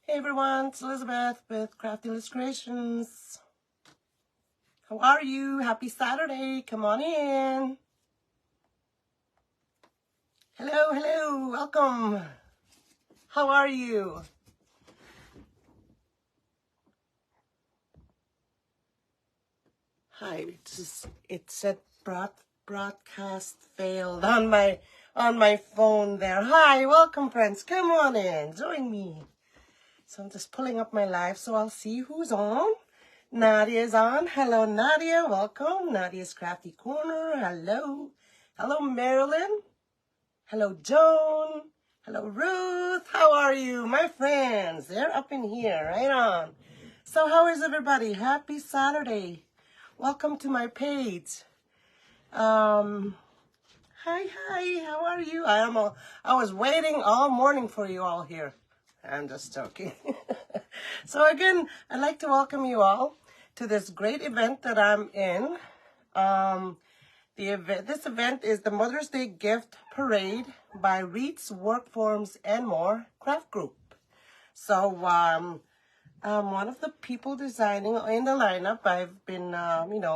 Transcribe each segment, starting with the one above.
Hey everyone, it's Elizabeth with Crafty CreeAtions. How are you? Happy Saturday. Come on in. Hello, welcome. How are you? Hi, it said broadcast failed on my phone there. Hi, welcome friends. Come on in, join me. So I'm just pulling up my live so I'll see who's on. Nadia's on. Hello, Nadia. Welcome. Nadia's Crafty Corner. Hello. Hello, Marilyn. Hello, Joan. Hello, Ruth. How are you, my friends? They're up in here. Right on. So how is everybody? Happy Saturday. Welcome to my page. Hi. How are you? I was waiting all morning for you all here. I'm just joking. So again, I'd like to welcome you all to this great event that I'm in. This event is the Mother's Day Gift Parade by Wreath's Workforms and More Craft Group. So I'm one of the people designing in the lineup. I've been,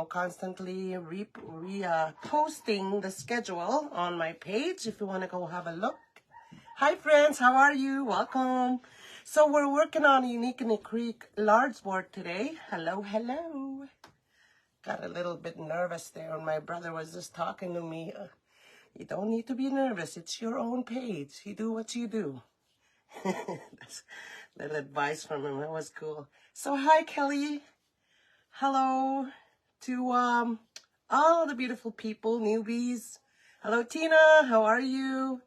constantly posting the schedule on my page if you want to go have a look. Hi friends, how are you? Welcome. So we're working on a Unique in the Creek large board today. Hello. Got a little bit nervous there when my brother was just talking to me. You don't need to be nervous. It's your own page. You do what you do. That's a little advice from him. That was cool. So hi, Kelly. Hello to all the beautiful people, newbies. Hello, Tina. How are you?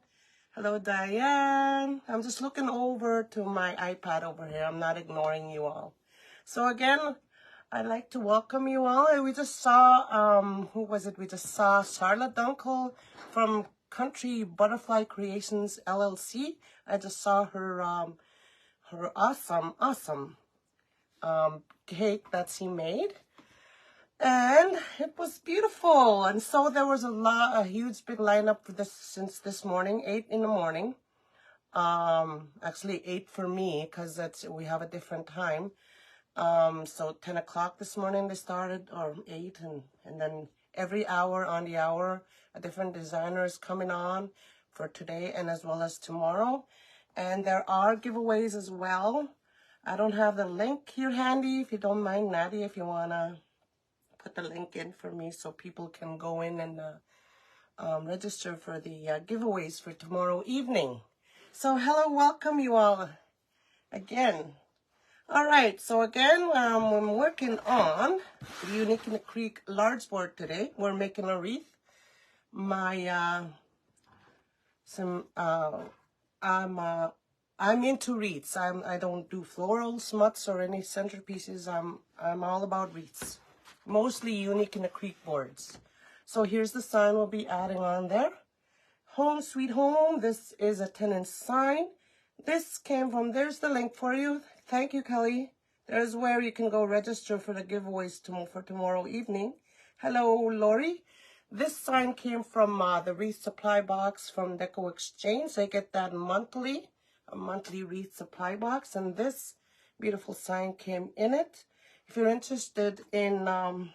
Hello, Diane. I'm just looking over to my iPad over here. I'm not ignoring you all. So again, I'd like to welcome you all. We just saw, who was it? We just saw Charlotte Dunkel from Country Butterfly Creations LLC. I just saw her, her awesome cake that she made. And it was beautiful. And so there was a huge big lineup for this since this morning, 8 in the morning. Actually 8 for me because we have a different time. So 10 o'clock this morning they started, or 8, and then every hour on the hour, a different designer is coming on for today and as well as tomorrow. And there are giveaways as well. I don't have the link here handy. If you don't mind, Nadia, if you want to put the link in for me so people can go in and register for the giveaways for tomorrow evening. So hello, welcome you all again. All right, so again, I'm working on the Unique in the Creek large board today. We're making a wreath. I'm into wreaths. I don't do floral smuts or any centerpieces. I'm all about wreaths. Mostly Unique in the Creek boards. So here's the sign we'll be adding on there. Home Sweet Home. This is a 10-inch sign. This came from, there's the link for you. Thank you, Kelly. There's where you can go register for the giveaways for tomorrow evening. Hello, Lori. This sign came from the wreath supply box from Deco Exchange. I get that monthly, a monthly wreath supply box, and this beautiful sign came in it. If you're interested in a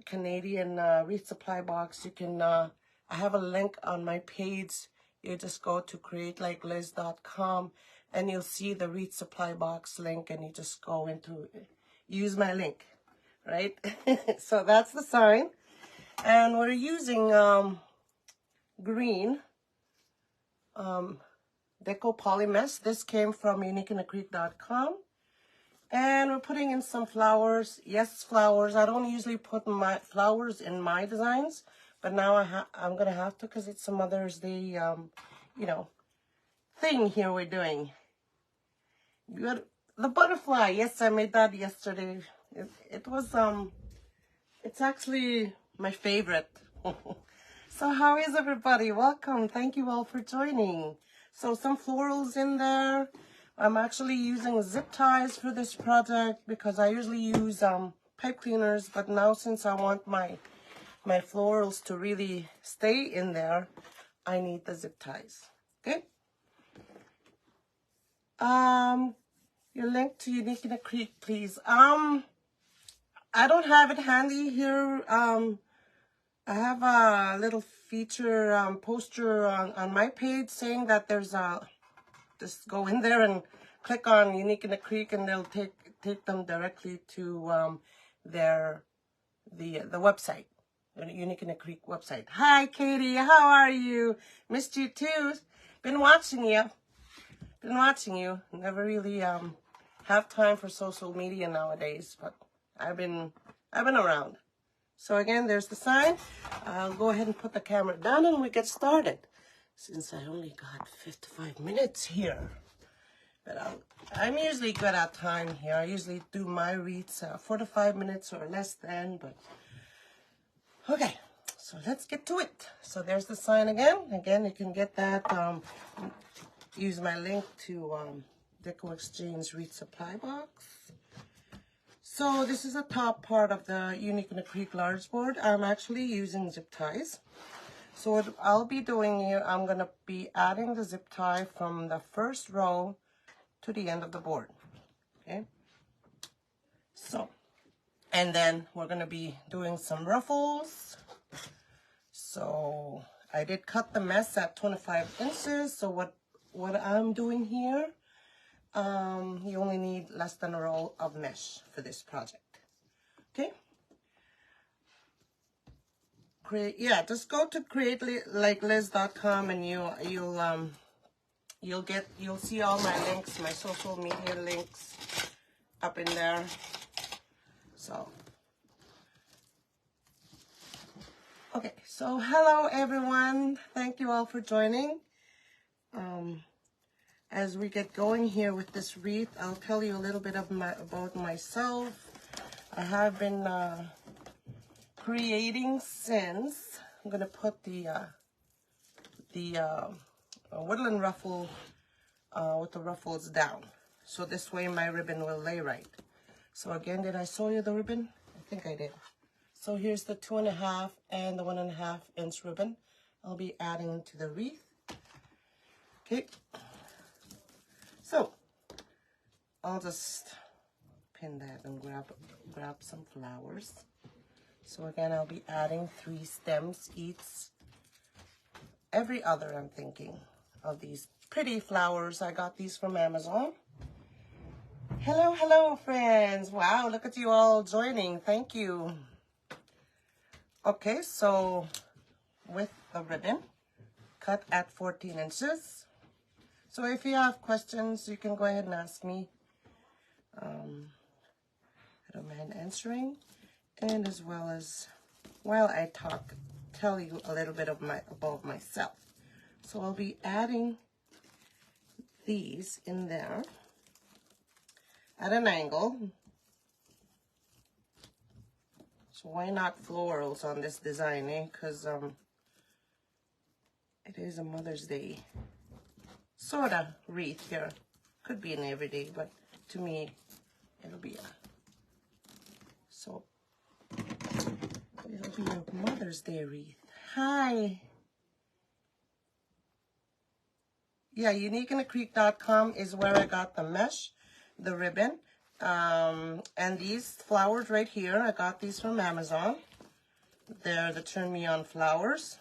Canadian wreath supply box, you can. I have a link on my page. You just go to createlikeliz.com and you'll see the wreath supply box link, and you just go into use my link, right? So that's the sign, and we're using green Deco Polymesh. This came from uniqueinthecreek.com. And we're putting in some flowers. Yes, flowers. I don't usually put my flowers in my designs, but now I'm going to have to because it's a Mother's Day, thing here we're doing. Good. The butterfly. Yes, I made that yesterday. It was, it's actually my favorite. So how is everybody? Welcome. Thank you all for joining. So some florals in there. I'm actually using zip ties for this project because I usually use pipe cleaners, but now since I want my florals to really stay in there, I need the zip ties. Okay. Your link to Unique in the Creek, please. I don't have it handy here. I have a little feature poster on my page saying that there's a, just go in there and click on Unique in the Creek and they'll take them directly to the website, the Unique in the Creek website. Hi, Katie, how are you? Missed you too. Been watching you. Never really have time for social media nowadays, but I've been around. So again, there's the sign. I'll go ahead and put the camera down and we get started. Since I only got 55 minutes here. But I'm usually good at time here. I usually do my wreaths 4 to 5 minutes or less than, but okay. So let's get to it. So there's the sign again. Again, you can get that, use my link to Deco Exchange Wreath Supply Box. So this is the top part of the Unique in the Creek large board. I'm actually using zip ties. So what I'll be doing here, I'm going to be adding the zip tie from the first row to the end of the board. Okay. So, and then we're going to be doing some ruffles. So I did cut the mesh at 25 inches. So what I'm doing here, you only need less than a roll of mesh for this project. Okay. Just go to createlikeliz.com and you'll see all my links, my social media links up in there. So okay, so hello everyone. Thank you all for joining. As we get going here with this wreath, I'll tell you a little bit about myself. I have been creating since, I'm gonna put the woodland ruffle with the ruffles down, so this way my ribbon will lay right. So again, did I show you the ribbon? I think I did. So here's the 2.5 and the 1.5 inch ribbon I'll be adding to the wreath. Okay, so I'll just pin that and grab some flowers. So again, I'll be adding 3 stems each, every other, I'm thinking, of these pretty flowers. I got these from Amazon. Hello, friends. Wow, look at you all joining. Thank you. Okay, so with the ribbon, cut at 14 inches. So if you have questions, you can go ahead and ask me. I don't mind answering. And as well as, while I talk, tell you a little bit about myself. So I'll be adding these in there at an angle. So why not florals on this design, eh? Because it is a Mother's Day sort of wreath here. Could be an everyday, but to me, it'll be it'll be a Mother's Day wreath. Hi. Yeah, uniqueinthecreek.com is where I got the mesh, the ribbon, and these flowers right here. I got these from Amazon. They're the Turn Me On flowers.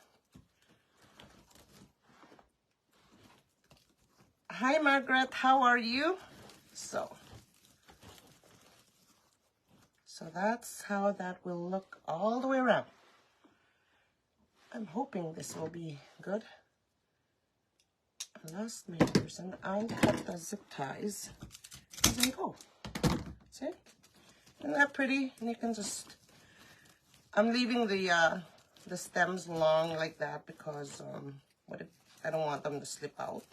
Hi, Margaret. How are you? So that's how that will look all the way around. I'm hoping this will be good. I lost my ears and I cut the zip ties as I go. See? Isn't that pretty? And you can just, I'm leaving the stems long like that because I don't want them to slip out.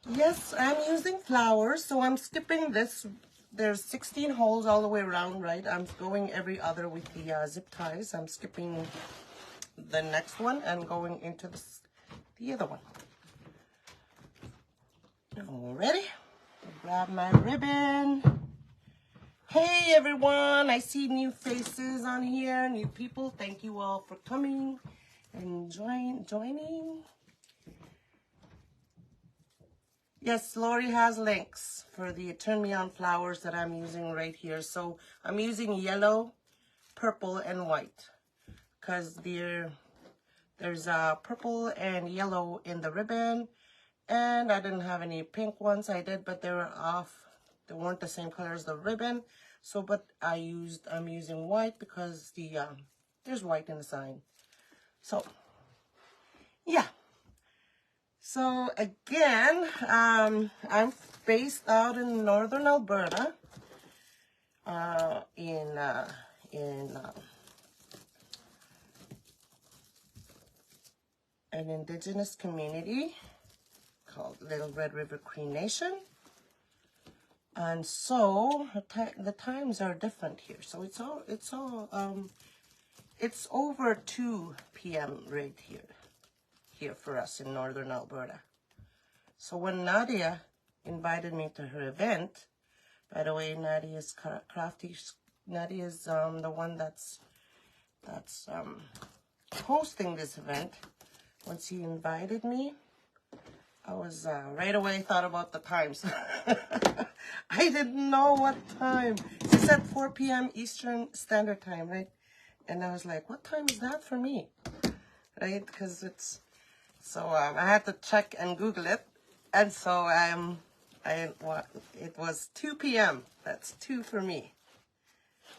Yes, I'm using flowers, so I'm skipping this. There's 16 holes all the way around, right? I'm going every other with the zip ties. I'm skipping the next one and going into the other one. All ready? Grab my ribbon. Hey everyone, I see new faces on here, new people. Thank you all for coming and joining. Yes, Lori has links for the Turn Me On flowers that I'm using right here. So I'm using yellow, purple, and white because there's purple and yellow in the ribbon, and I didn't have any pink ones. I did, but they were off. They weren't the same color as the ribbon. So, but I'm using white because there's white in the sign. So, yeah. So again, I'm based out in northern Alberta, in an indigenous community called Little Red River Cree Nation. And so the times are different here. So it's over 2 p.m. right here for us in northern Alberta. So when Nadia invited me to her event, by the way, Nadia's Crafty. Nadia's the one that's hosting this event. When she invited me, I was right away thought about the times. I didn't know what time. She said 4 p.m. Eastern Standard Time, right? And I was like, what time is that for me? Right? Because it's so I had to check and Google it, and so it was 2 p.m. That's 2 for me.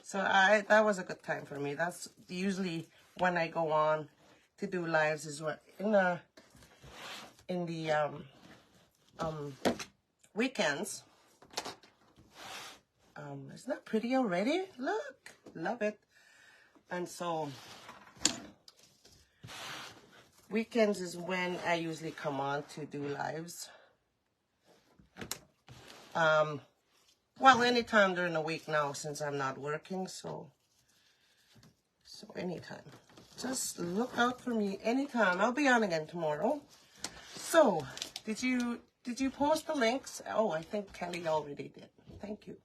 So that was a good time for me. That's usually when I go on to do lives, is what in the weekends. Isn't that pretty already? Look, love it. And so weekends is when I usually come on to do lives. Well, anytime during the week now, since I'm not working, so anytime. Just look out for me anytime. I'll be on again tomorrow. So, did you post the links? Oh, I think Kelly already did. Thank you.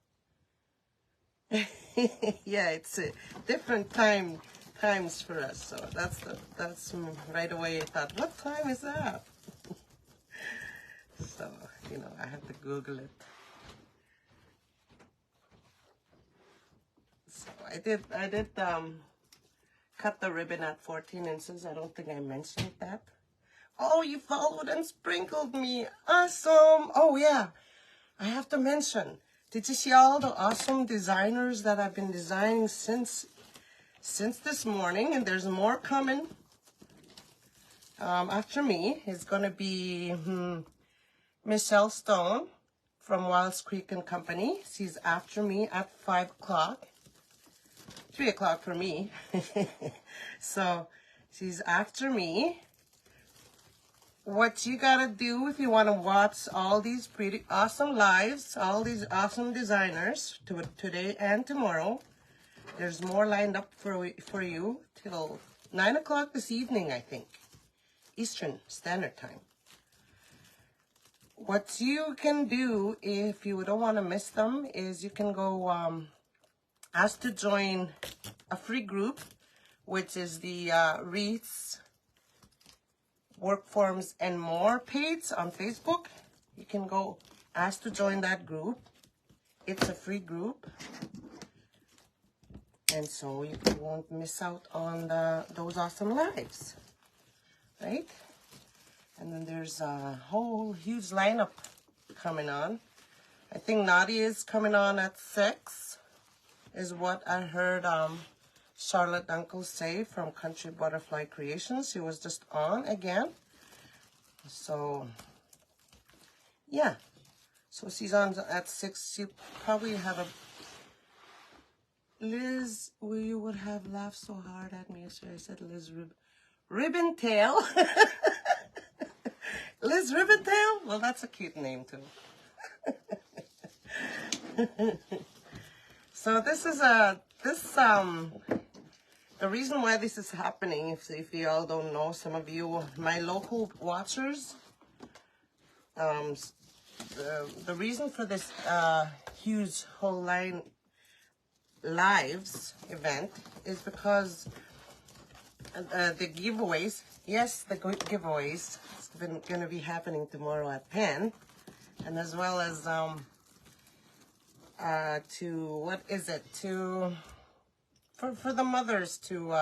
Yeah, it's a different times for us. So that's right away. I thought, what time is that? So I have to Google it. So I did cut the ribbon at 14 inches. I don't think I mentioned that. Oh, you followed and sprinkled me. Awesome. Oh yeah, I have to mention. Did you see all the awesome designers that I've been designing since this morning? And there's more coming after me. It's going to be Michelle Stone from Wilds Creek and Company. She's after me at 5 o'clock. 3 o'clock for me. So she's after me. What you gotta do if you want to watch all these pretty awesome lives, all these awesome designers today and tomorrow, there's more lined up for you till 9 o'clock this evening, I think, Eastern Standard Time. What you can do if you don't want to miss them is you can go ask to join a free group, which is the Wreaths, Work Forms and More page on Facebook. You can go ask to join that group. It's a free group, and so you won't miss out on those awesome lives, right? And then there's a whole huge lineup coming on. I think Nadia is coming on at 6, is what I heard Charlotte Dunkel say from Country Butterfly Creations. She was just on again. So, yeah. So she's on at 6. She probably have a... Liz, you would have laughed so hard at me yesterday. I said Liz Ribbon Tail. Liz Ribbon Tail? Well, that's a cute name, too. So this is the reason why this is happening, if you all don't know, some of you, my local watchers, the reason for this huge whole line lives event is because the giveaways, yes, the giveaways, it's going to be happening tomorrow at 10. and as well as to, what is it, to for the mothers, to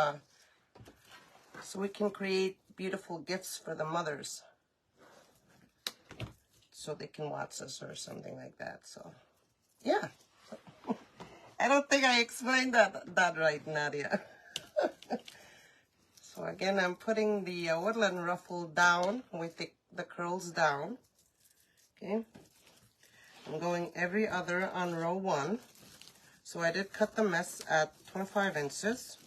so we can create beautiful gifts for the mothers so they can watch us or something like that. So yeah, I don't think I explained that right, Nadia. So again, I'm putting the woodland ruffle down with the curls down. Okay, I'm going every other on row 1. So I did cut the mess at 25 inches,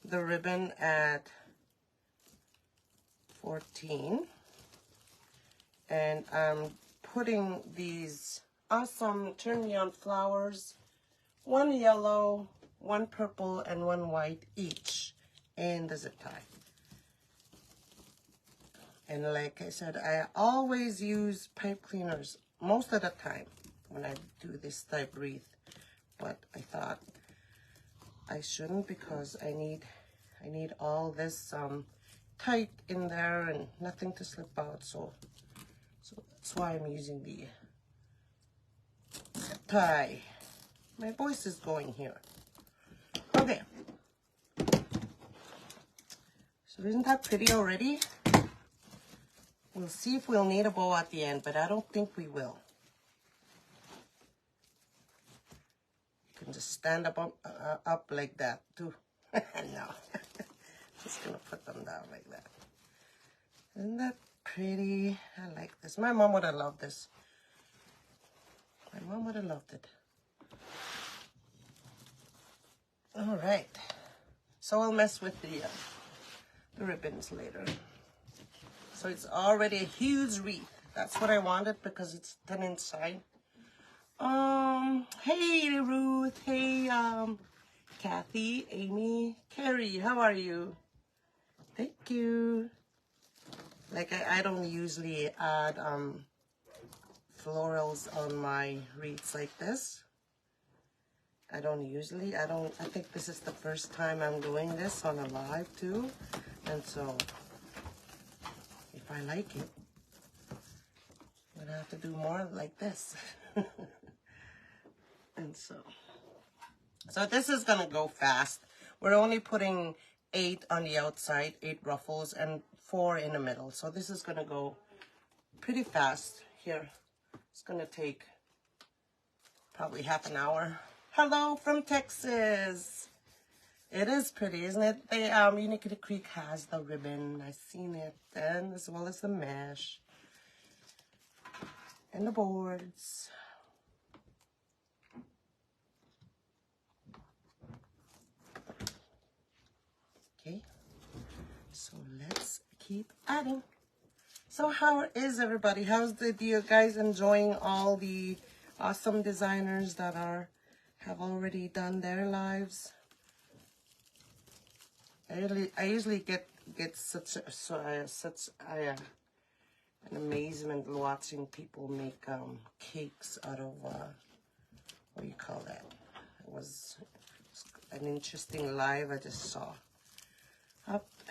the ribbon at 14, and I'm putting these awesome turn me on flowers, 1 yellow, 1 purple, and 1 white each in the zip tie. And like I said, I always use pipe cleaners most of the time when I do this type wreath, but I thought I shouldn't because I need all this tight in there and nothing to slip out, so that's why I'm using the zip tie. My voice is going here. Okay, so isn't that pretty already? We'll see if we'll need a bow at the end, but I don't think we will. You can just stand up like that too. No, just gonna put them down like that. Isn't that pretty? I like this. My mom would have loved this. My mom would have loved it. All right, so I'll mess with the ribbons later. So it's already a huge wreath. That's what I wanted because it's done inside. Hey Ruth, hey Kathy, Amy, Carrie, how are you? Thank you. Like I don't usually add florals on my wreaths like this. I think this is the first time I'm doing this on a live too. And so if I like it, I'm gonna have to do more like this. And so this is gonna go fast. We're only putting 8 on the outside, 8 ruffles, and 4 in the middle. So this is gonna go pretty fast here. It's gonna take probably half an hour. Hello from Texas. It is pretty, isn't it? The Unique Creek has the ribbon. I've seen it, and as well as the mesh and the boards. Okay, so let's keep adding. So how is everybody? How's you guys enjoying all the awesome designers that have already done their lives? I usually get such an amazement watching people make cakes out of what do you call that? It was an interesting live I just saw.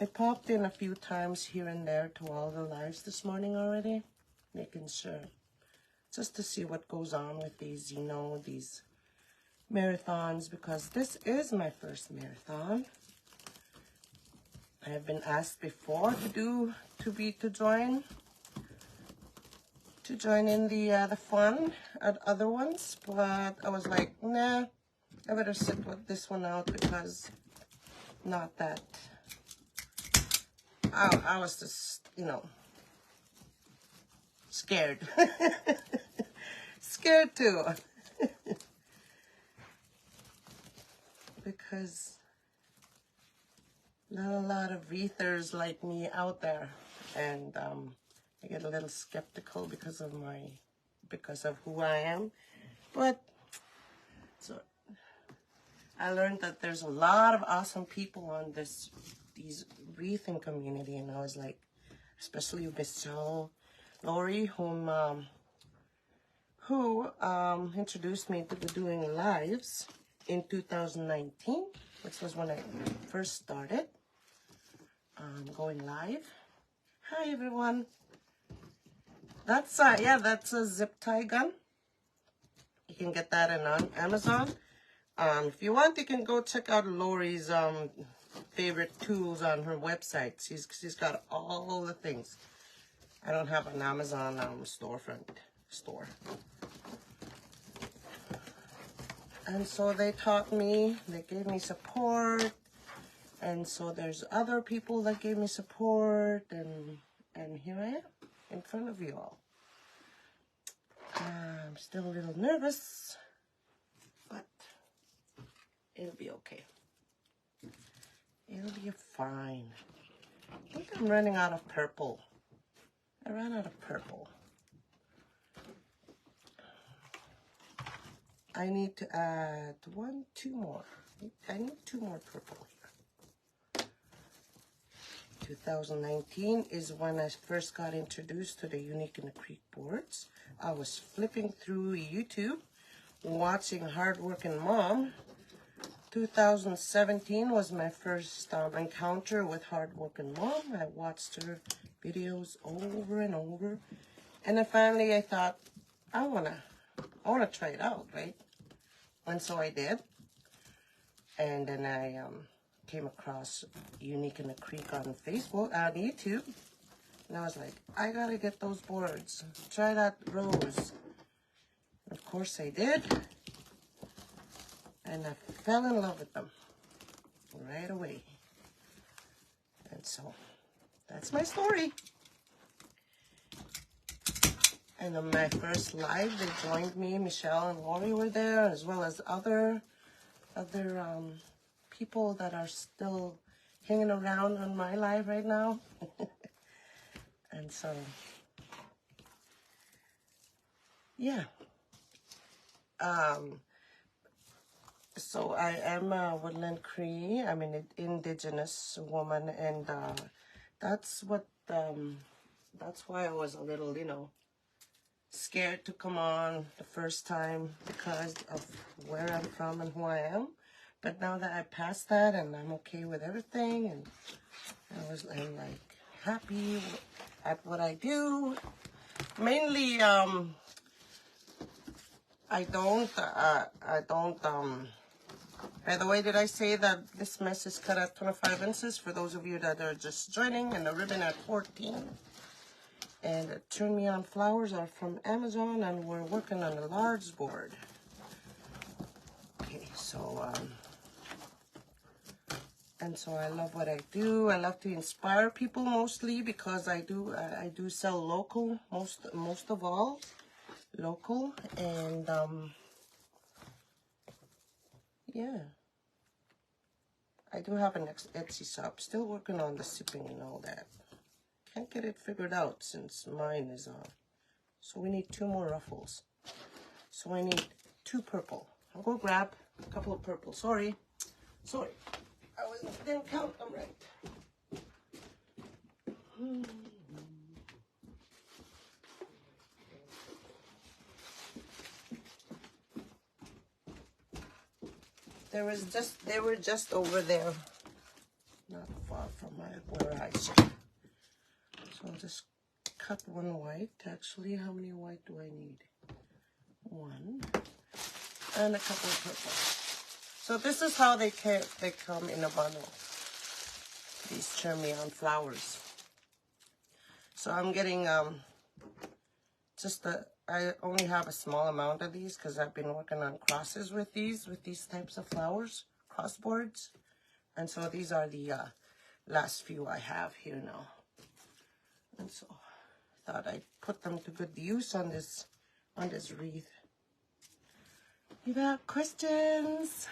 I popped in a few times here and there to all the lives this morning already, making sure, just to see what goes on with these, you know, these marathons, because this is my first marathon. I have been asked before to join in the fun at other ones, but I was like, nah, I better sit with this one out because not that. I was just, you know, scared. Scared too. Because not a lot of wreathers like me out there. And I get a little skeptical because of who I am. But so I learned that there's a lot of awesome people on these wreathing community, and I was like, especially Michelle Lori, who introduced me to doing lives in 2019, which was when I first started going live. Hi everyone. That's yeah, that's a zip tie gun. You can get that on Amazon. If you want, you can go check out Lori's favorite tools on her website. She's got all the things. I don't have an Amazon store. And so they taught me, they gave me support, and so there's other people that gave me support, and here I am in front of you all. I'm still a little nervous, but it'll be okay. It'll be fine. I think I'm running out of purple. I ran out of purple. I need to add two more. I need 2 more purple here. 2019 is when I first got introduced to the Unique in the Creek boards. I was flipping through YouTube, watching Hardworking Mom. 2017 was my first encounter with Hardworking Mom. I watched her videos over and over, and then finally I thought, I wanna try it out, right? And so I did. And then I came across Unique in the Creek on Facebook, on YouTube. And I was like, I gotta get those boards. Try that rose. And of course I did. And I fell in love with them right away. And so that's my story. And on my first live, they joined me. Michelle and Lori were there, as well as other people that are still hanging around on my live right now. And so, yeah. So I am a woodland Cree. I'm an indigenous woman, and that's what. That's why I was a little, scared to come on the first time because of where I'm from and who I am. But now that I passed that and I'm okay with everything, and I'm like happy at what I do. Mainly, I don't. By the way, did I say that this mess is cut at 25 inches for those of you that are just joining, and the ribbon at 14? And Turn Me On flowers are from Amazon, and we're working on a large board. Okay, so and so I love what I do. I love to inspire people mostly because I do sell local, most of all local, and yeah. I do have an Etsy shop. Still working on the shipping and all that. Can't get it figured out since mine is on. So we need 2 more ruffles. So I need 2 purple. I'll go grab a couple of purple. Sorry. I didn't count them right. They were just over there, not far from where I sit. So I'll just cut 1 white. Actually, how many white do I need? 1 and a couple of purple. So this is how they come in a bundle. These Turn Me On flowers. So I'm getting I only have a small amount of these because I've been working on crosses with these types of flowers, crossboards. And so these are the last few I have here now. And so I thought I'd put them to good use on this wreath. You got questions?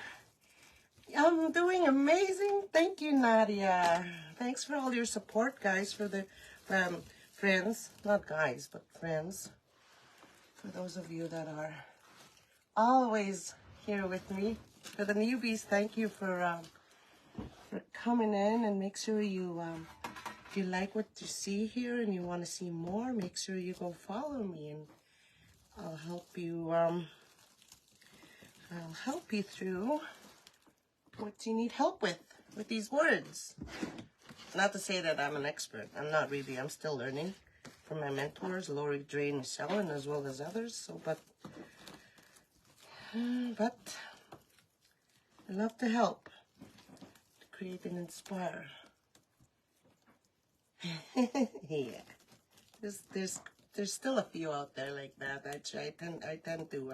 I'm doing amazing. Thank you, Nadia. Thanks for all your support, guys, for the friends, not guys, but friends. For those of you that are always here with me. For the newbies, thank you for coming in, and make sure you, if you like what you see here and you want to see more, make sure you go follow me, and I'll help you through what you need help with these words. Not to say that I'm an expert. I'm not really. I'm still learning. from my mentors, Lori, Dre, and Michelle, and as well as others. So, but I love to help, to create and inspire. Yeah, there's still a few out there like that. I tend to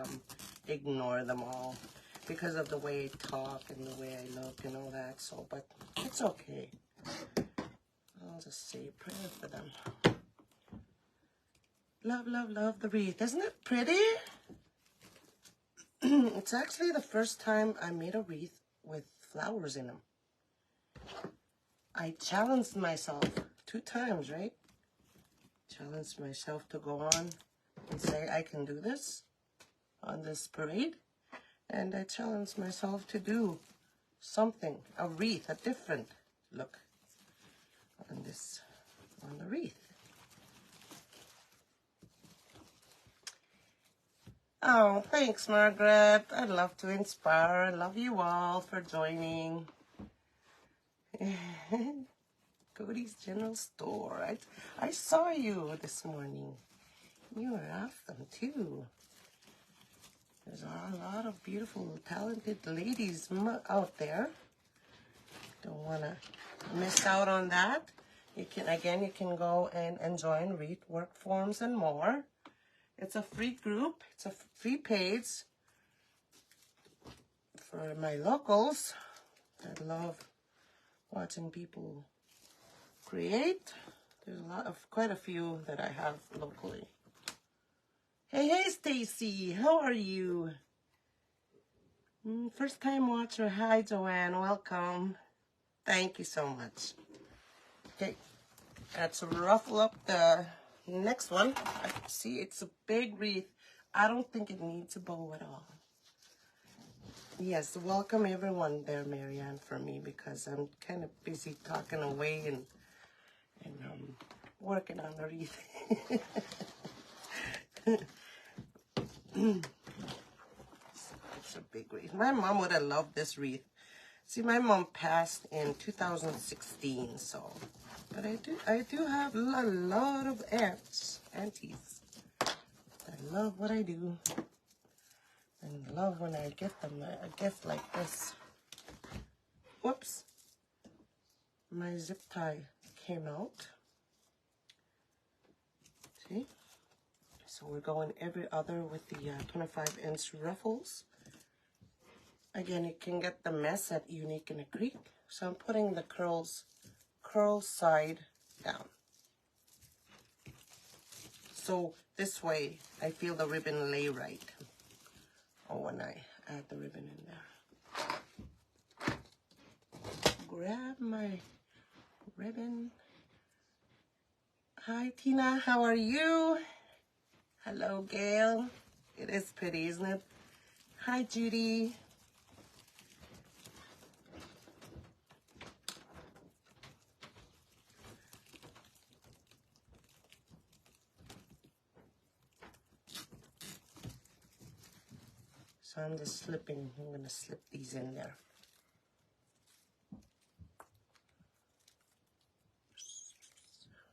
ignore them all because of the way I talk and the way I look and all that. So, but it's okay. I'll just say a prayer for them. Love, love, love the wreath. Isn't it pretty? It's actually the first time I made a wreath with flowers in them. I challenged myself 2 times, right? Challenged myself to go on and say I can do this on this parade. And I challenged myself to do something, a wreath, a different look on the wreath. Oh, thanks, Margaret. I'd love to inspire. I love you all for joining. Cody's General Store. I saw you this morning. You were awesome, too. There's a lot of beautiful, talented ladies out there. Don't want to miss out on that. You can go and join Wreath Work Forms and more. It's a free group. It's a free page for my locals. I love watching people create. There's quite a few that I have locally. Hey, Stacy, how are you? First time watcher. Hi, Joanne. Welcome. Thank you so much. Okay, let's ruffle up the next one. See, it's a big wreath. I don't think it needs a bow at all. Yes, welcome everyone there, Marianne, for me, because I'm kind of busy talking away and working on the wreath. It's a big wreath. My mom would have loved this wreath. See, my mom passed in 2016, so, but I do have a lot of aunties. I love what I do, and love when I get them a gift like this. Whoops, my zip tie came out. See, so we're going every other with the 25-inch ruffles. Again, you can get the mess at Unique in a Creek. So I'm putting the curl side down. So this way, I feel the ribbon lay right. Or when I add the ribbon in there. Grab my ribbon. Hi, Tina, how are you? Hello, Gail. It is pretty, isn't it? Hi, Judy. So I'm just slipping, I'm going to slip these in there.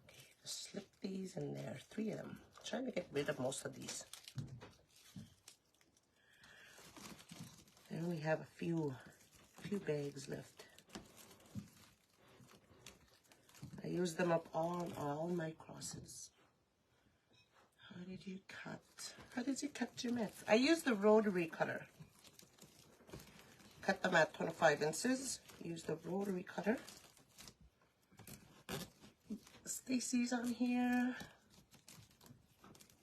Okay, just slip these in there, 3 of them. I'm trying to get rid of most of these. I only have a few bags left. I use them up on all my crosses. How did you cut your mats? I use the rotary cutter. Cut them at 25 inches. Use the rotary cutter. Stacy's on here.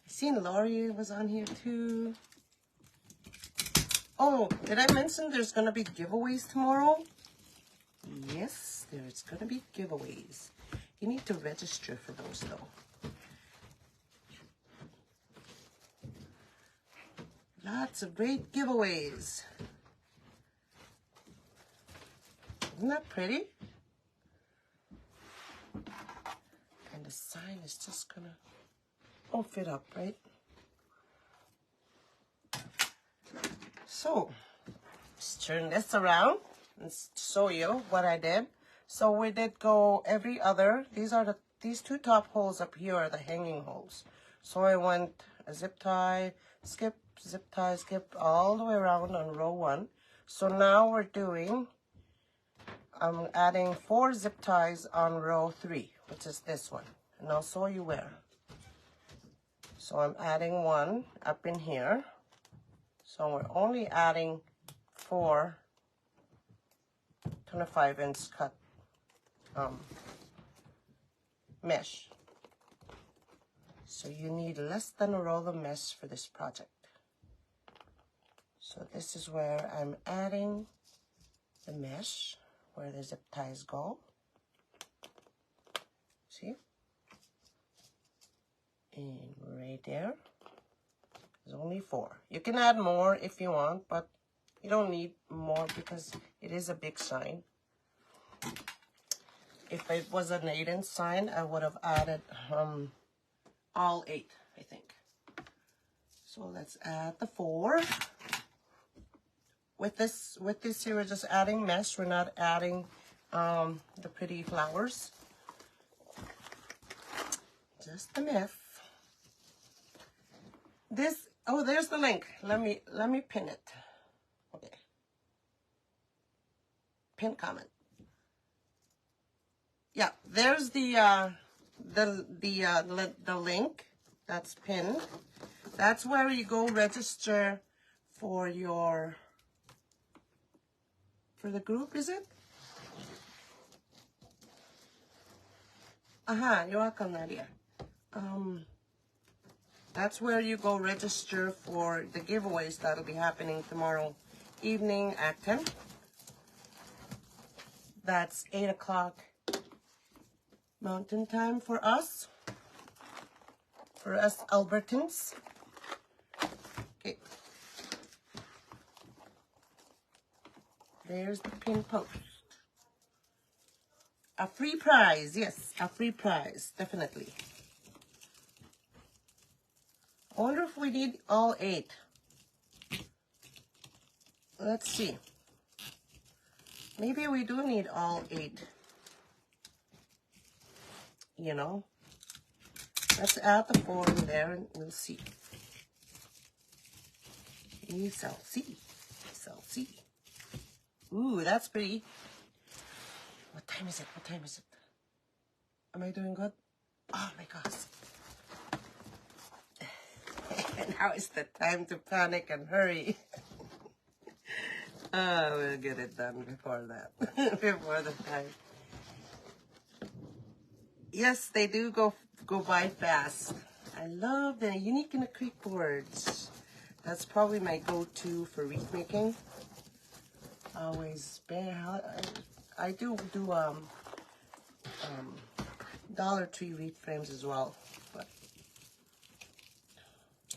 I seen Laurie was on here too. Oh, did I mention there's gonna be giveaways tomorrow? Yes, there's gonna be giveaways. You need to register for those though. Lots of great giveaways. Isn't that pretty? And the sign is just gonna all fit up, right? So, just turn this around and show you what I did. So we did go every other. These are the these two top holes up here are the hanging holes. So I went a zip tie, skip, zip tie, skip all the way around on row 1. So now we're doing, I'm adding 4 zip ties on row 3, which is this one. And I'll show you where. So I'm adding 1 up in here. So we're only adding 4 25-inch cut mesh. So you need less than a roll of mesh for this project. So this is where I'm adding the mesh, where the zip ties go. See? And right there. There's only 4. You can add more if you want, but you don't need more because it is a big sign. If it was an 8-inch sign, I would have added all 8, I think. So let's add the 4. With this here, we're just adding mesh. We're not adding the pretty flowers. Just the mesh. This, oh, there's the link. Let me pin it. Okay. Pin comment. Yeah, there's the link that's pinned. That's where you go register for your, for the group, is it? You're welcome, Nadia. That's where you go register for the giveaways that'll be happening tomorrow evening at 10. That's 8 o'clock Mountain Time for us Albertans. Okay. There's the pin post. A free prize, yes, a free prize, definitely. I wonder if we need all 8. Let's see. Maybe we do need all 8. You know? Let's add the 4 in there and we'll see. We shall see. We shall see. Ooh, that's pretty. What time is it? What time is it? Am I doing good? Oh my gosh. Now is the time to panic and hurry. We'll get it done before that. Before the time. Yes, they do go by fast. I love the Unique in the Creek boards. That's probably my go-to for wreath making. Always, I do Dollar Tree wreath frames as well. But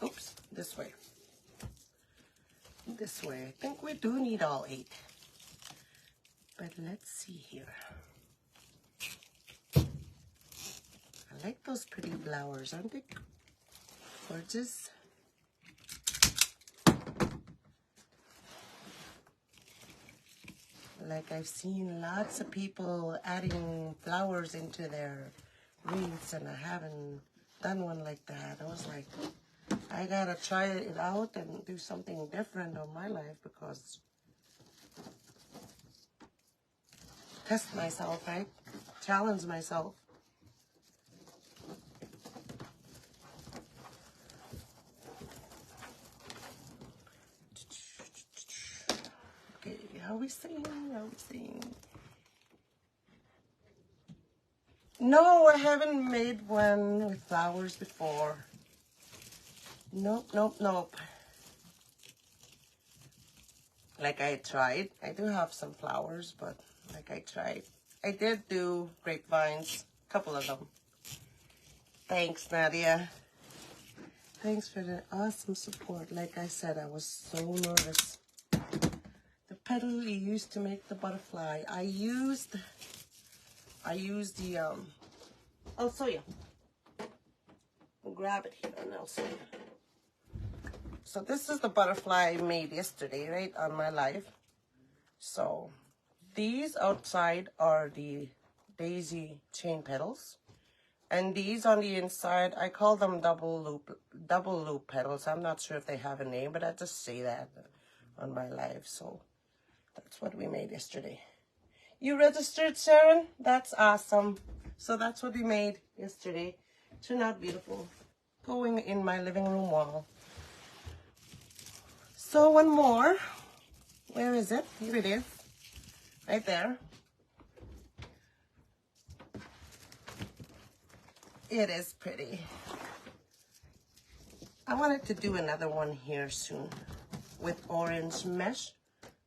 oops, this way. This way. I think we do need all 8. But let's see here. I like those pretty flowers, aren't they gorgeous? Like I've seen lots of people adding flowers into their wreaths, and I haven't done one like that. I was like, I gotta try it out and do something different on my life, because test myself, right? Challenge myself. Okay, how we sing? How we sing? No, I haven't made one with flowers before. Nope, nope, nope. Like I tried. I do have some flowers, but like I tried. I did do grapevines, a couple of them. Thanks, Nadia. Thanks for the awesome support. Like I said, I was so nervous. The petal you used to make the butterfly. I used the, I'll show you. I'll grab it here and I'll show you. So this is the butterfly I made yesterday, right, on my live. So these outside are the daisy chain petals. And these on the inside, I call them double loop petals. I'm not sure if they have a name, but I just say that on my live. So that's what we made yesterday. You registered, Sharon? That's awesome. So that's what we made yesterday. Turned out beautiful. Going in my living room wall. So one more. Where is it? Here it is. Right there. It is pretty. I wanted to do another one here soon with orange mesh,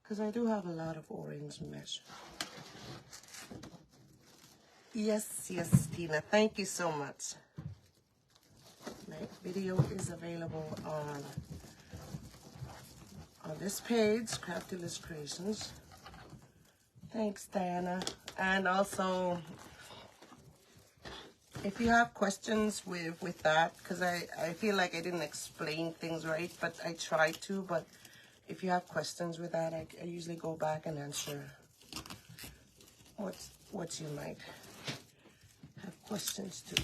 because I do have a lot of orange mesh. Yes, yes, Tina. Thank you so much. My video is available on this page, Crafty CreeAtions. Thanks, Diana. And also, if you have questions with that, because I feel like I didn't explain things right, but I tried to. But if you have questions with that, I usually go back and answer what you might have questions to.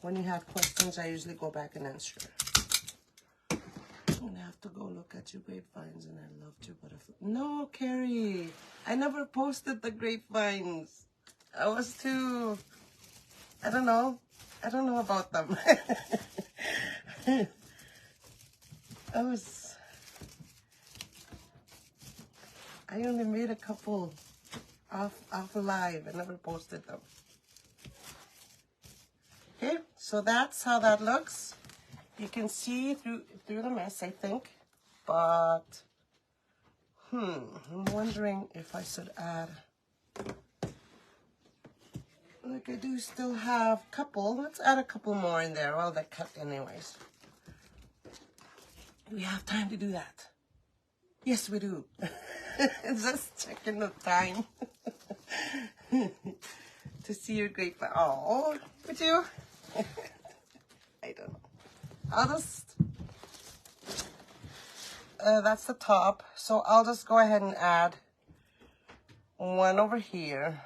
When you have questions, I usually go back and answer. I'm gonna have to go look at your grapevines, and I loved your butterfly. No, Carrie, I never posted the grapevines. I was too, I don't know about them. I only made a couple off live. I never posted them. Okay, so that's how that looks. You can see through the mess, I think. But, I'm wondering if I should add, like I do still have a couple. Let's add a couple more in there. Well, they're cut anyways. Do we have time to do that? Yes, we do. Just checking the time to see your grapevine. Oh, would you? I don't know. I'll just, that's the top. So I'll just go ahead and add one over here.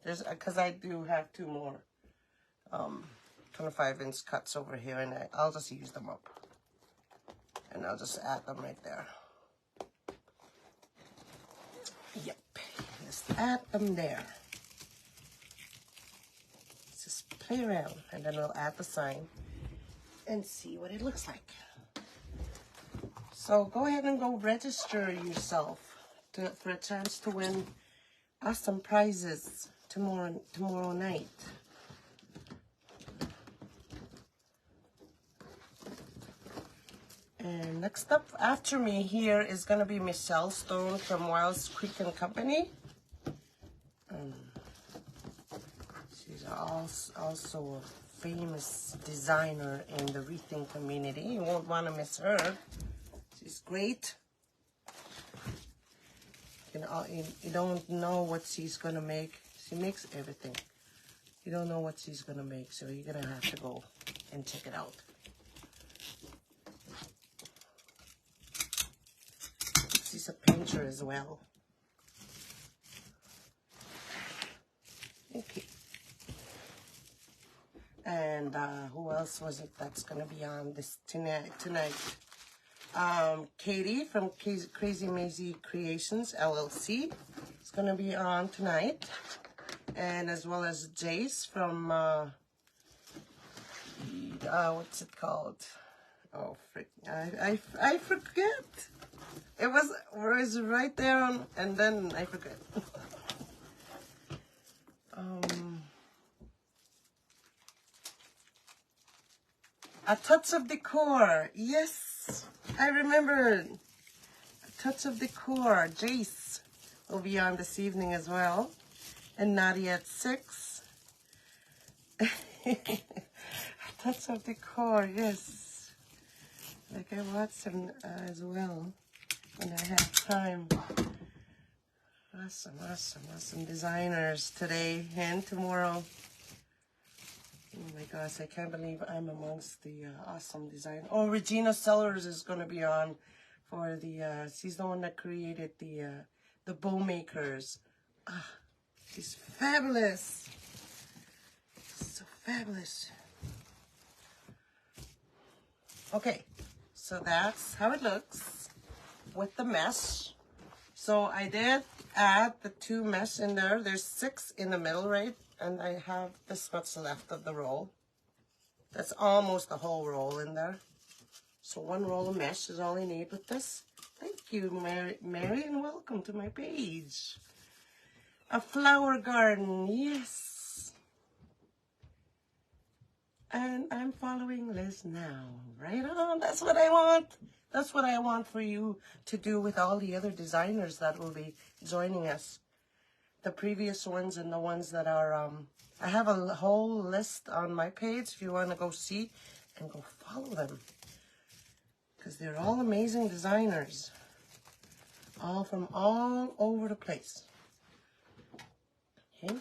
There's, because I do have two more 25-inch cuts over here, and I'll just use them up. And I'll just add them right there. Yep, just add them there. Let's just play around, and then we'll add the sign and see what it looks like. So go ahead and go register yourself for a chance to win awesome prizes tomorrow night. And next up after me here is going to be Michelle Stone from Wiles Creek and Company. She's also a famous designer in the wreathing community. You won't want to miss her. She's great. You don't know what she's going to make. She makes everything. You don't know what she's going to make, so you're going to have to go and check it out. She's a painter as well. Okay. And who else was it that's going to be on this tonight? Katie from Crazy Maisie Creations LLC is going to be on tonight. And as well as Jace from, what's it called? Oh, frick. I forget. It was right there on, and then I forget. A Touch of Decor. Yes, I remembered. A Touch of Decor. Jace will be on this evening as well. And Nadia at 6. A Touch of Decor, yes. Like I watch them as well when I have time. Awesome designers today and tomorrow. Oh my gosh, I can't believe I'm amongst the awesome design. Oh, Regina Sellers is going to be on for the, she's the one that created the bow makers. Ah, she's fabulous. So fabulous. Okay, so that's how it looks with the mesh. So I did add the 2 mesh in there. There's 6 in the middle, right? And I have this much left of the roll. That's almost the whole roll in there. So 1 roll of mesh is all I need with this. Thank you, Mary, and welcome to my page. A flower garden, yes. And I'm following Liz now. Right on, that's what I want. That's what I want for you to do with all the other designers that will be joining us. The previous ones and the ones that are, I have a whole list on my page if you want to go see and go follow them. Because they're all amazing designers. All from all over the place. Okay.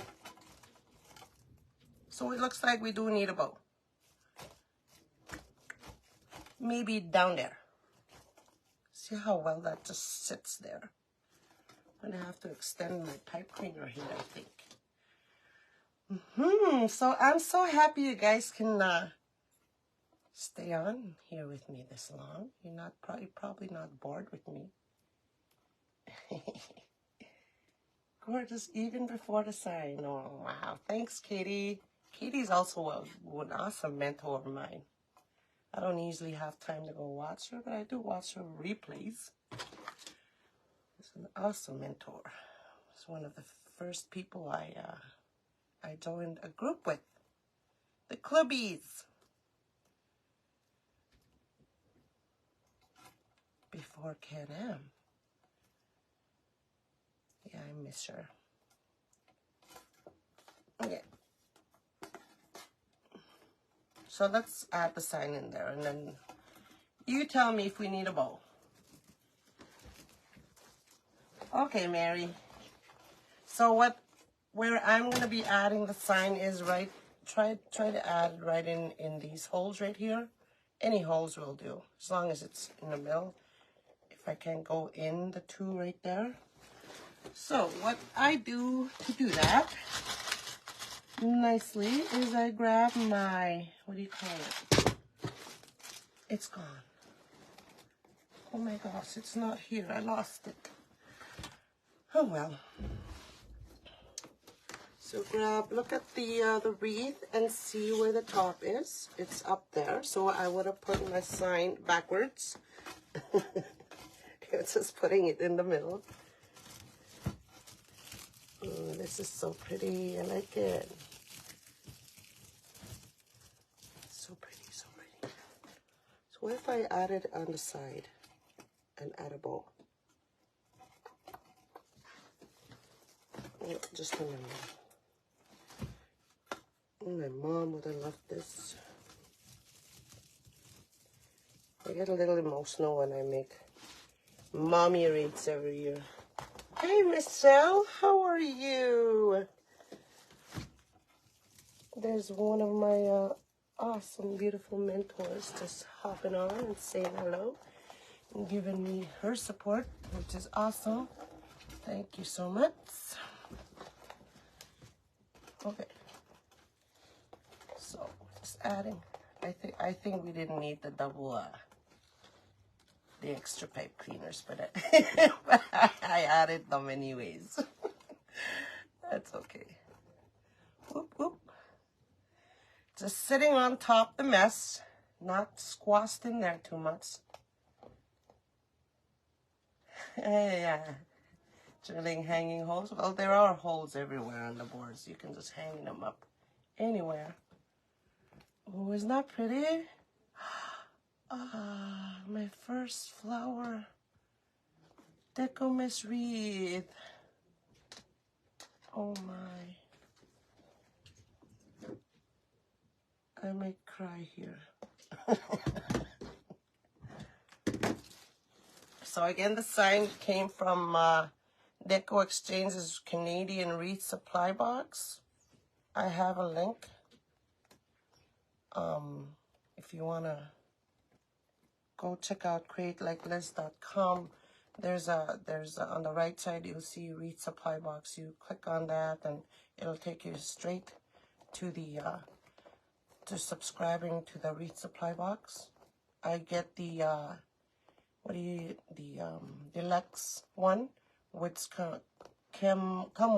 So it looks like we do need a bow. Maybe down there. See how well that just sits there. I'm gonna have to extend my pipe cleaner here, I think. So I'm so happy you guys can stay on here with me this long. You're not probably not bored with me. Gorgeous, even before the sign. Oh wow! Thanks, Katie. Katie's also an awesome mentor of mine. I don't usually have time to go watch her, but I do watch her replays. She's an awesome mentor. She's one of the first people I joined a group with, the Clubbies. Before Can-Am. Yeah, I miss her. Okay. So let's add the sign in there, and then you tell me if we need a bow. Okay, Mary. So where I'm gonna be adding the sign is right. Try to add it right in these holes right here. Any holes will do, as long as it's in the middle. If I can go in the 2 right there. So what I do to do that nicely is I grab my, what do you call it? It's gone. Oh my gosh, it's not here. I lost it. Oh well. So look at the wreath and see where the top is. It's up there. So I would have put my sign backwards. It's just putting it in the middle. Oh, this is so pretty. I like it. So pretty, so pretty. So what if I add it on the side and add a bow? Oh, just a minute. Oh, my mom would have loved this. I get a little emotional when I make mommy wreaths every year. Hey, Michelle, how are you? There's one of my awesome, beautiful mentors just hopping on and saying hello and giving me her support, which is awesome. Thank you so much. Okay. So just adding. I think we didn't need the double the extra pipe cleaners, but I added them anyways. That's okay. Whoop, whoop. Just sitting on top the mess, not squashed in there too much. Yeah. Drilling hanging holes. Well, there are holes everywhere on the boards. You can just hang them up anywhere. Oh, isn't that pretty? Ah, my first flower. Deco Miss Wreath. Oh my. I may cry here. So again, the sign came from Deco Exchange's Canadian Wreath supply box. I have a link. If you want to go check out createlikeliz.com. There's on the right side, you'll see Wreath supply box. You click on that and it'll take you straight to the to subscribing to the Wreath supply box. I get the deluxe one, which come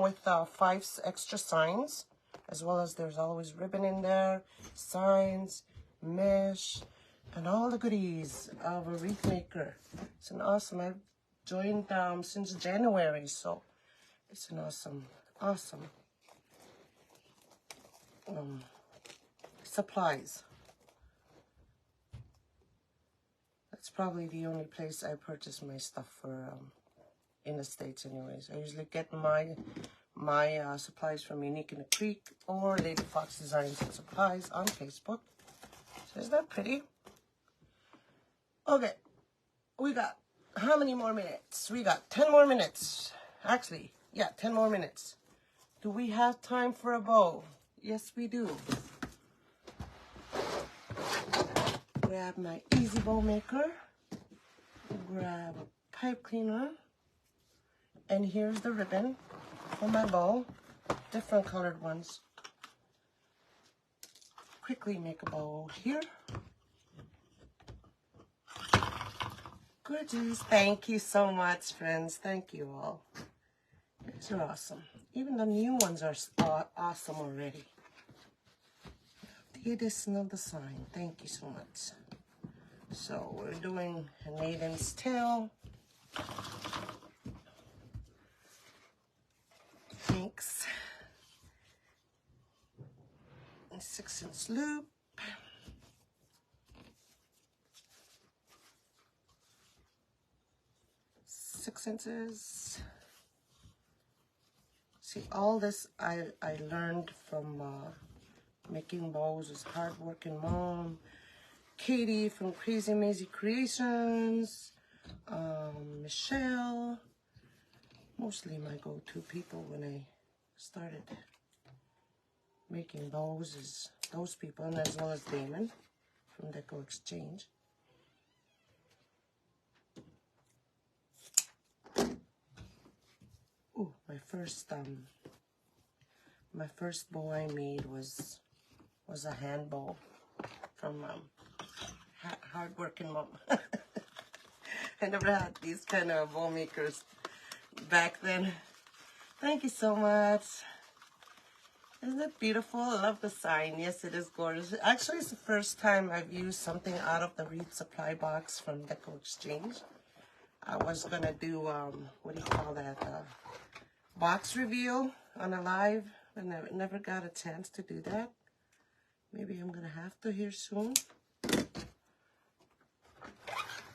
with 5 extra signs, as well as there's always ribbon in there, signs, mesh, and all the goodies of a wreath maker. It's an awesome. I've joined since January, so it's an awesome supplies. That's probably the only place I purchase my stuff for in the States anyways. I usually get my supplies from Unique in the Creek or Lady Fox Designs and Supplies on Facebook. So is that pretty? Okay, we got how many more minutes? We got 10 more minutes. Actually, yeah, 10 more minutes. Do we have time for a bow? Yes, we do. Grab my easy bow maker. Grab a pipe cleaner. And here's the ribbon for my bow. Different colored ones. Quickly make a bow here. Gorgeous. Thank you so much, friends. Thank you all. These are awesome. Even the new ones are awesome already. The addition of the sign. Thank you so much. So we're doing a maiden's tail. Thanks. A 6-inch loop. 6 inches. See, all this I learned from making bows as hardworking mom. Katie from Crazy Amazing Creations. Michelle. Mostly my go-to people when I started making bows is those people, and as well as Damon from Deco Exchange. Ooh, my first bow I made was a hand bow from hardworking mom. I never had these kind of bow makers back then. Thank you so much. Isn't it beautiful? I love the sign. Yes, it is gorgeous. Actually, it's the first time I've used something out of the Wreath supply box from Deco Exchange. I was gonna do what do you call that? Box reveal on a live, and I never got a chance to do that. Maybe I'm gonna have to here soon.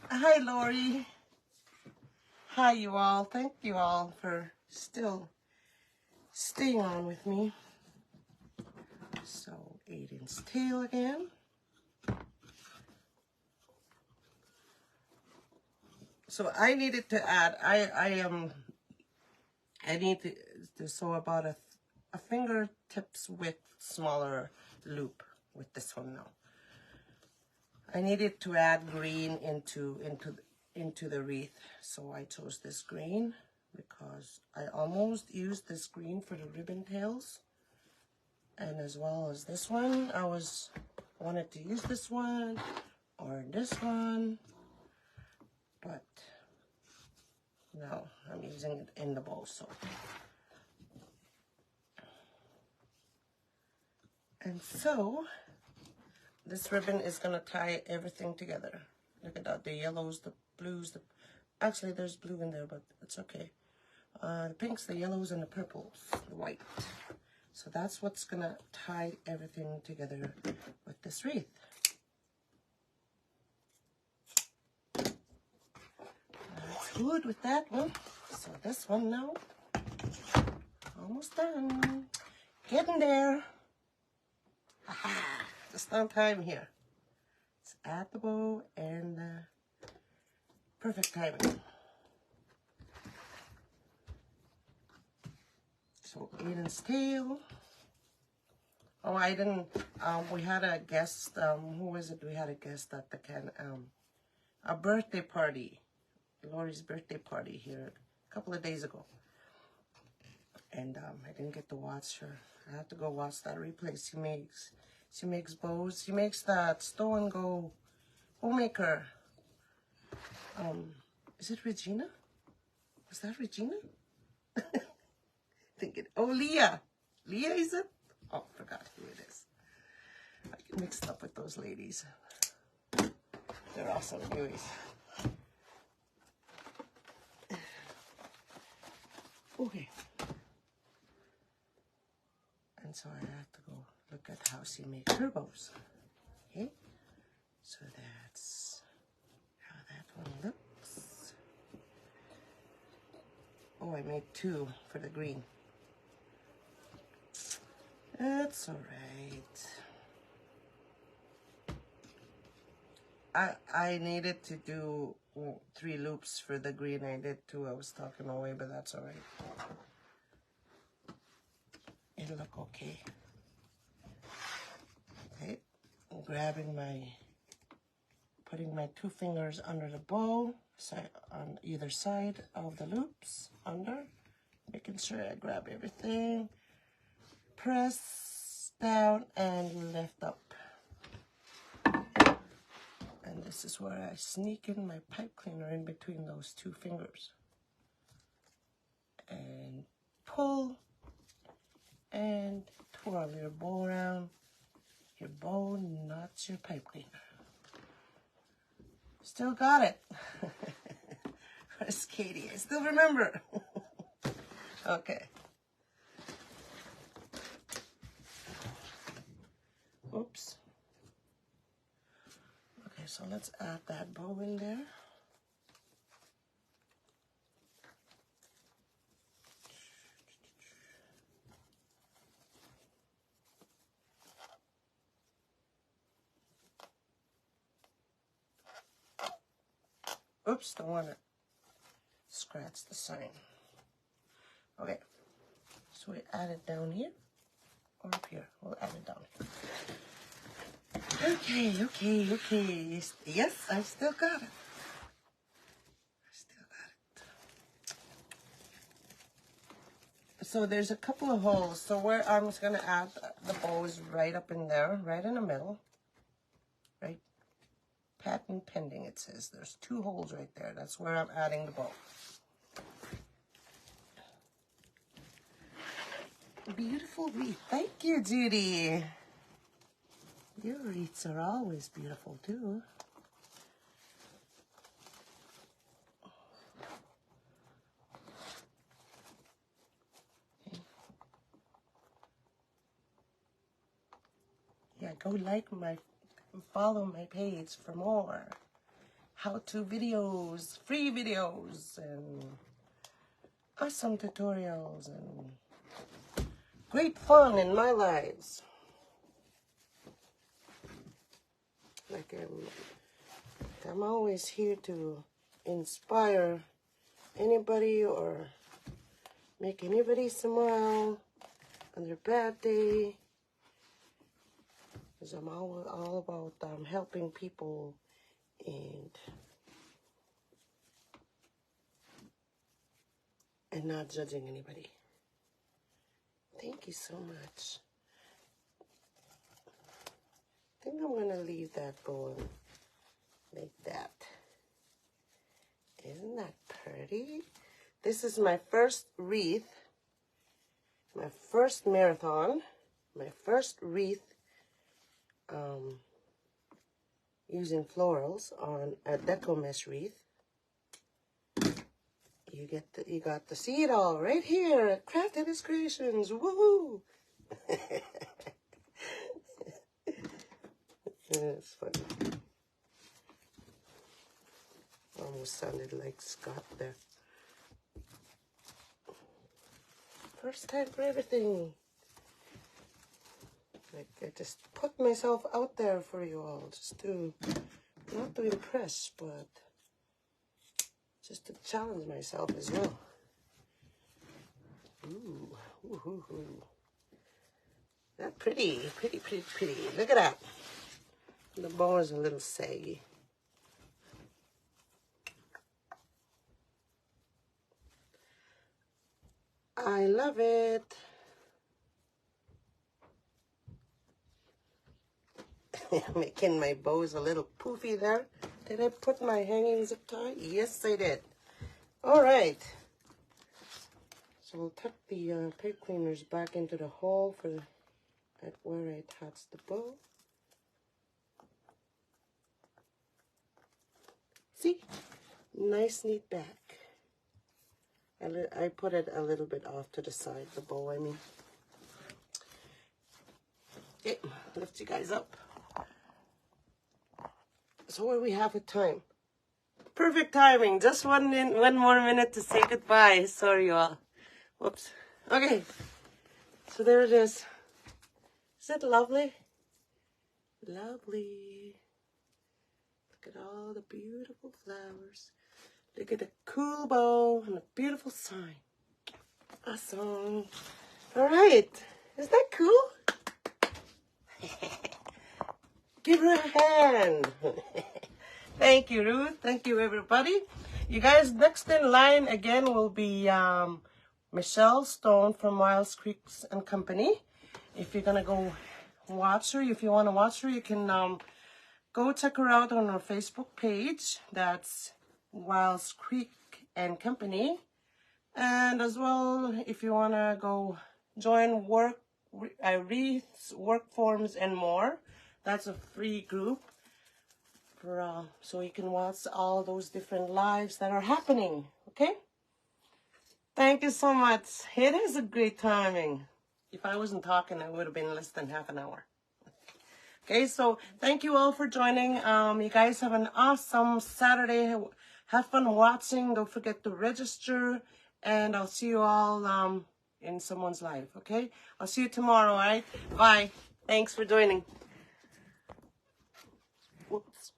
Hi, Lori. Hi, you all. Thank you all for still staying on with me. So, 8-inch tail again. So I needed to add. I need to sew about a fingertips width smaller loop with this one now. I needed to add green into the wreath, so I chose this green because I almost used this green for the ribbon tails, and as well as this one. I wanted to use this one or this one, but no, I'm using it in the bow. So, and so this ribbon is gonna tie everything together. Look at that, the yellows, the blues, actually there's blue in there, but it's okay. The pinks, the yellows, and the purples, the white. So that's what's gonna tie everything together with this wreath. That's good with that one. So this one now, almost done. Getting there. Aha! Just on time here. It's at the bow and perfect timing. So 8-inch tail. Oh, I didn't. We had a guest. Who was it? We had a guest at the a birthday party, Lori's birthday party here a couple of days ago, and I didn't get to watch her. I have to go watch that replay she makes. She makes bows. She makes that Stow and Go homemaker. Is it Regina? Is that Regina? Oh, Leah. Leah, is it? Oh, forgot who it is. I get mixed up with those ladies. They're awesome anyways. Okay. And so I have to go look at how she makes her bows. Okay. So that's how that one looks. Oh, I made 2 for the green. That's all right. I needed to do 3 loops for the green. I did 2. I was talking away, but that's all right. It'll look okay. Okay, I'm grabbing putting my 2 fingers under the bow, on either side of the loops, under, making sure I grab everything, press down and lift up. And this is where I sneak in my pipe cleaner in between those 2 fingers. And pull and twirl your bow around. Your bow, not your pipe cleaner. Still got it. Where's Katie? I still remember. Okay. Oops. Okay, so let's add that bow in there. Oops, don't want to scratch the sign. Okay, so we add it down here or up here. We'll add it down here. Okay. Yes, I still got it. So there's a couple of holes. So where I'm just gonna add the bows right up in there, right in the middle. Right, patent pending it says. There's 2 holes right there. That's where I'm adding the bow. Beautiful wreath. Thank you, Judy. Your wreaths are always beautiful too. Yeah, go follow my page for more how-to videos, free videos, and awesome tutorials, and great fun in my lives. Like I'm always here to inspire anybody or make anybody smile on their bad day. Because I'm all about helping people and not judging anybody. Thank you so much. I think I'm going to leave that going like that. Isn't that pretty? This is my first wreath, my first marathon, my first wreath using florals on a deco mesh wreath. You got to see it all right here at Crafty CreeAtions. Woohoo! It's funny. Almost sounded like Scott there. First time for everything. Like I just put myself out there for you all, just to not to impress, but just to challenge myself as well. Ooh, ooh, ooh, ooh. That's pretty. Look at that. The bow is a little saggy. I love it. Making my bows a little poofy there. Did I put my hanging zip tie? Yes, I did. All right. So we'll tuck the pipe cleaners back into the hole for at where I attached the bow. See? Nice, neat back. I put it a little bit off to the side, the bow, I mean. Okay, lift you guys up. So what do we have with time? Perfect timing. Just one more minute to say goodbye. Sorry, you all. Whoops. Okay. So there it is. Is it lovely? Lovely. Look at all the beautiful flowers. Look at the cool bow and a beautiful sign. Awesome. All right. Is that cool? Give her a hand. Thank you, Ruth. Thank you, everybody. You guys, next in line again will be Michelle Stone from Wiles Creeks and Company. If you're gonna go watch her, if you want to watch her, you can go check her out on her Facebook page. That's Wiles Creek and Company. And as well, if you want to go join Wreath's work forms and more, that's a free group for so you can watch all those different lives that are happening. Okay, thank you so much. It is a great timing. If I wasn't talking, it would have been less than half an hour. Okay, so thank you all for joining. You guys have an awesome Saturday. Have fun watching. Don't forget to register, and I'll see you all in someone's life. Okay, I'll see you tomorrow. All right, bye. Thanks for joining. Whoops.